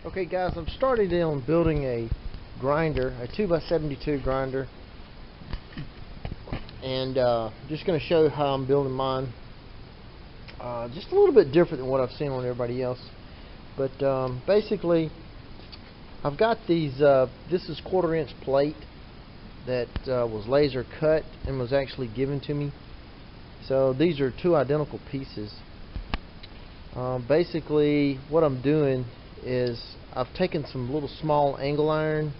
Okay guys, I've started on building a grinder, a 2x72 grinder, and just going to show how I'm building mine. Just a little bit different than what I've seen on everybody else, but basically I've got these, this is 1/4 inch plate that was laser cut and was actually given to me. So these are two identical pieces. Basically what I'm doing is I've taken some little small angle iron,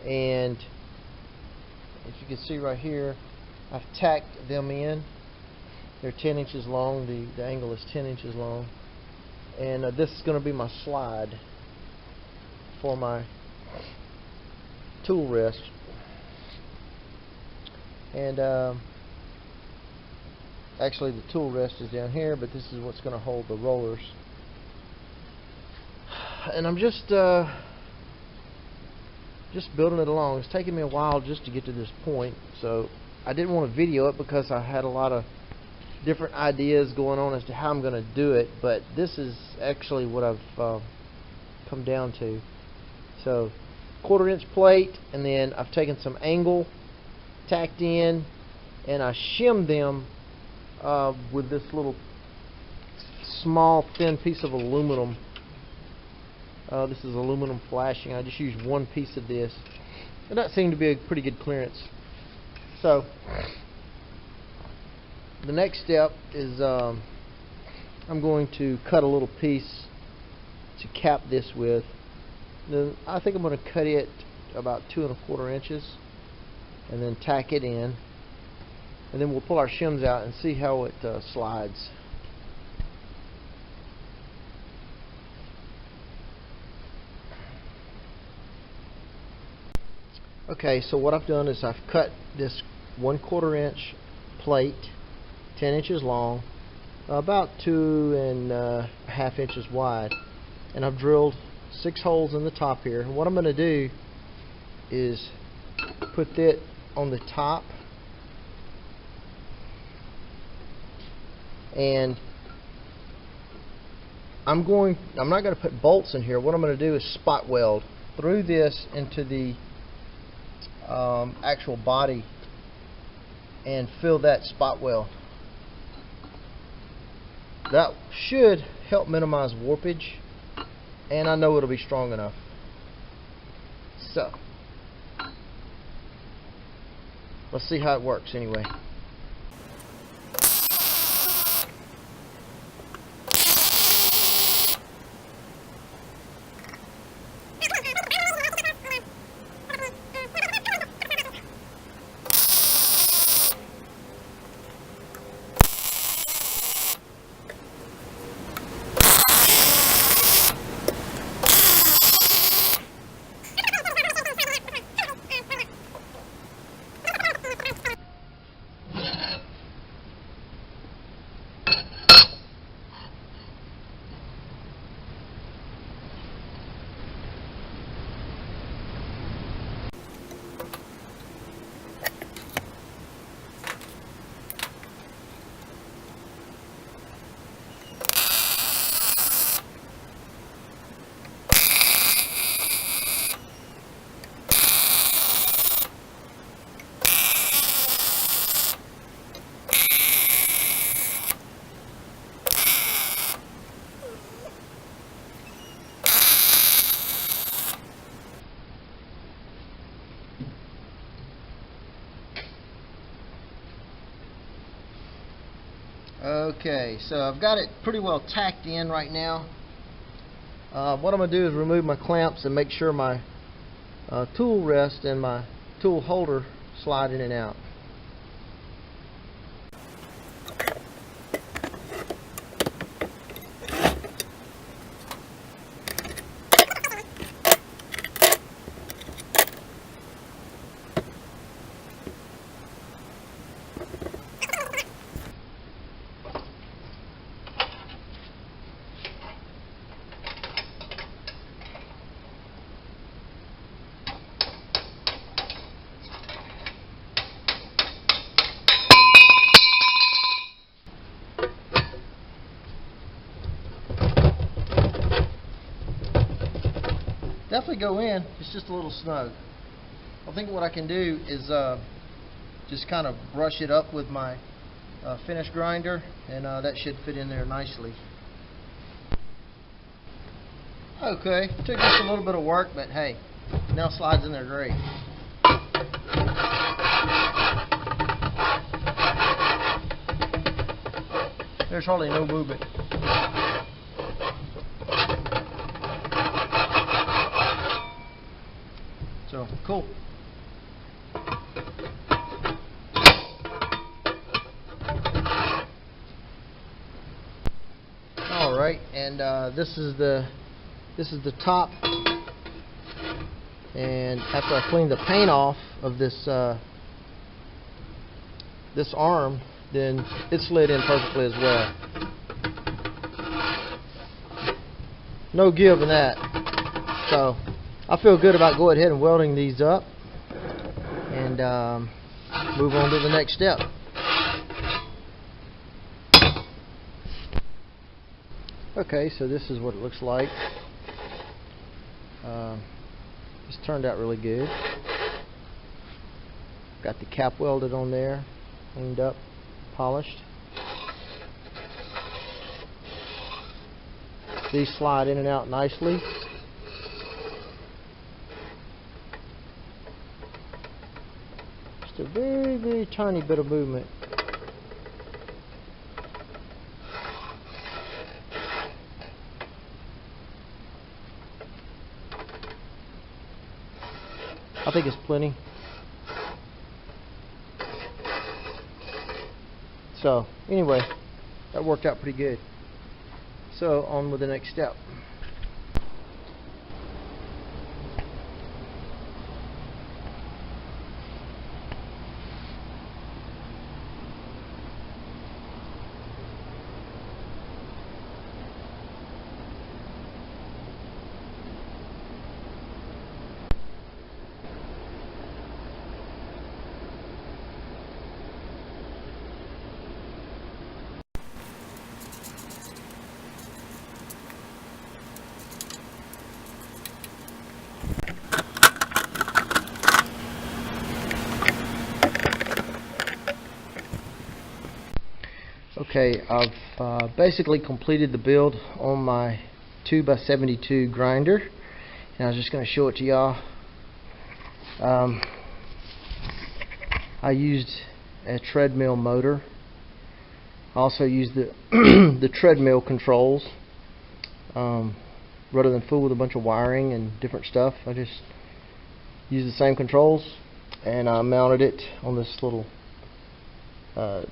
and as you can see right here, I've tacked them in. They're 10 inches long. The angle is 10 inches long, and this is going to be my slide for my tool rest. And actually the tool rest is down here, but this is what's going to hold the rollers. And I'm just building it along. It's taking me a while just to get to this point, so I didn't want to video it because I had a lot of different ideas going on as to how I'm going to do it, but this is actually what I've come down to. So 1/4 inch plate, and then I've taken some angle, tacked in, and I shimmed them with this little small thin piece of aluminum. This is aluminum flashing. I just used one piece of this, and that seemed to be a pretty good clearance. So the next step is I'm going to cut a little piece to cap this with. Then I think I'm going to cut it about 2 1/4 inches and then tack it in, and then we'll pull our shims out and see how it slides. Okay, so what I've done is I've cut this 1/4 inch plate, 10 inches long, about 2 1/2 inches wide, and I've drilled 6 holes in the top here. And what I'm going to do is put that on the top, and I'm not going to put bolts in here. What I'm going to do is spot weld through this into the actual body and fill that spot weld. That should help minimize warpage, and I know it'll be strong enough. So let's see how it works anyway. Okay, so I've got it pretty well tacked in right now. What I'm going to do is remove my clamps and make sure my tool rest and my tool holder slide in and out. definitely go in. It's just a little snug. I think what I can do is just kind of brush it up with my finish grinder, and that should fit in there nicely. Okay, took just a little bit of work, but hey, now slides in there great. There's hardly no movement. So, cool. Alright, and this is the top, and after I clean the paint off of this this arm, then it slid in perfectly as well. No give in that. So I feel good about going ahead and welding these up and move on to the next step. Okay, so this is what it looks like. This turned out really good. Got the cap welded on there, cleaned up, polished. These slide in and out nicely. Just a very, very tiny bit of movement. I think it's plenty. So anyway, that worked out pretty good. So on with the next step. Okay, I've basically completed the build on my 2x72 grinder, and I was just going to show it to y'all. I used a treadmill motor. I also used the the treadmill controls. Rather than fool with a bunch of wiring and different stuff, I just used the same controls, and I mounted it on this little.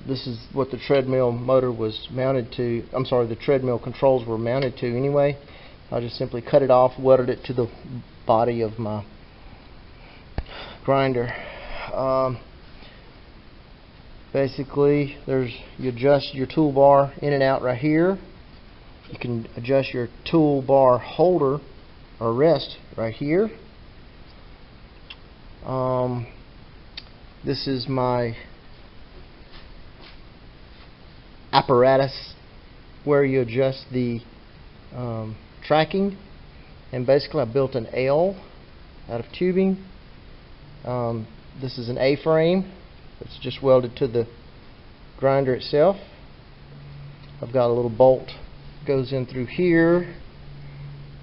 This is what the treadmill motor was mounted to. I'm sorry, the treadmill controls were mounted to anyway. I just simply cut it off, welded it to the body of my grinder. Basically, you adjust your toolbar in and out right here. You can adjust your toolbar holder or rest right here. This is my apparatus where you adjust the tracking, and basically I built an L out of tubing. This is an A-frame. It's just welded to the grinder itself. I've got a little bolt goes in through here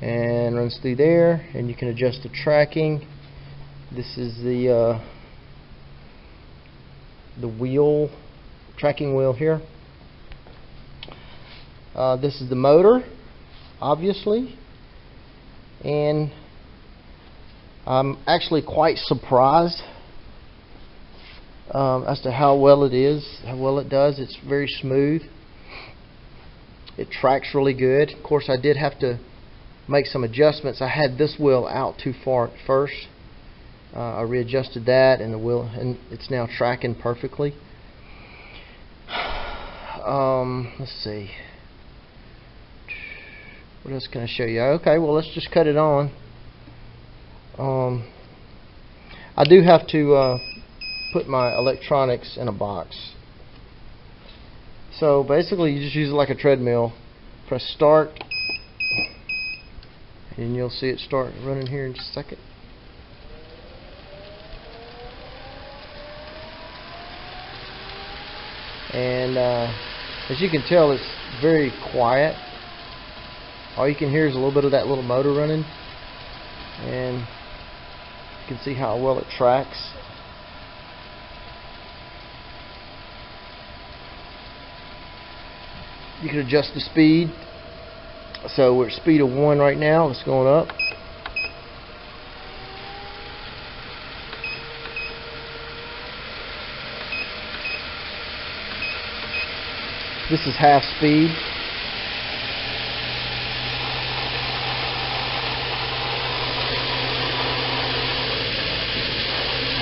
and runs through there, and you can adjust the tracking. This is the wheel, tracking wheel here. This is the motor, obviously, and I'm actually quite surprised as to how well it does. It's very smooth. It tracks really good. Of course, I did have to make some adjustments. I had this wheel out too far at first. I readjusted that, and the wheel, and it's now tracking perfectly. Let's see. What else can I show you? Okay, well, let's just cut it on. I do have to put my electronics in a box. So basically, you just use it like a treadmill. Press start, and and you'll see it start running here in just a second. And as you can tell, it's very quiet. All you can hear is a little bit of that little motor running, and you can see how well it tracks. You can adjust the speed. So we're at speed of 1 right now. It's going up. This is half speed.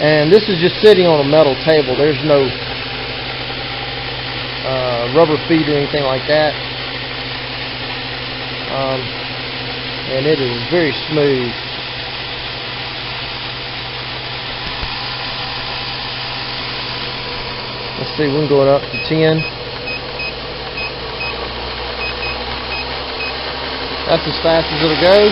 And this is just sitting on a metal table. There's no rubber feet or anything like that. And it is very smooth. Let's see, we're going up to 10. That's as fast as it'll go.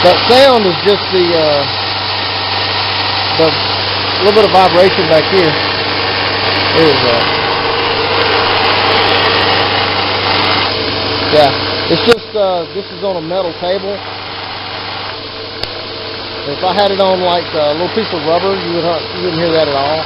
That sound is just the little bit of vibration back here. There's yeah, it's just this is on a metal table. If I had it on like a little piece of rubber, you wouldn't hear that at all.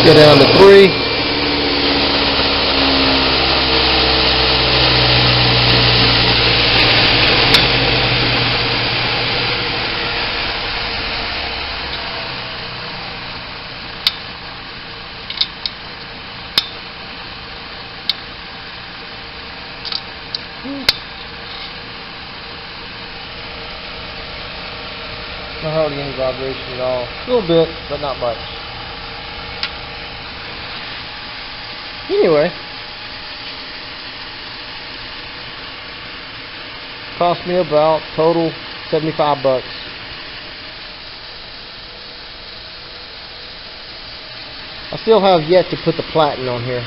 Go down to 3. Not hardly any vibration at all. A little bit, but not much. Anyway, cost me about total $75. I still have yet to put the platen on here.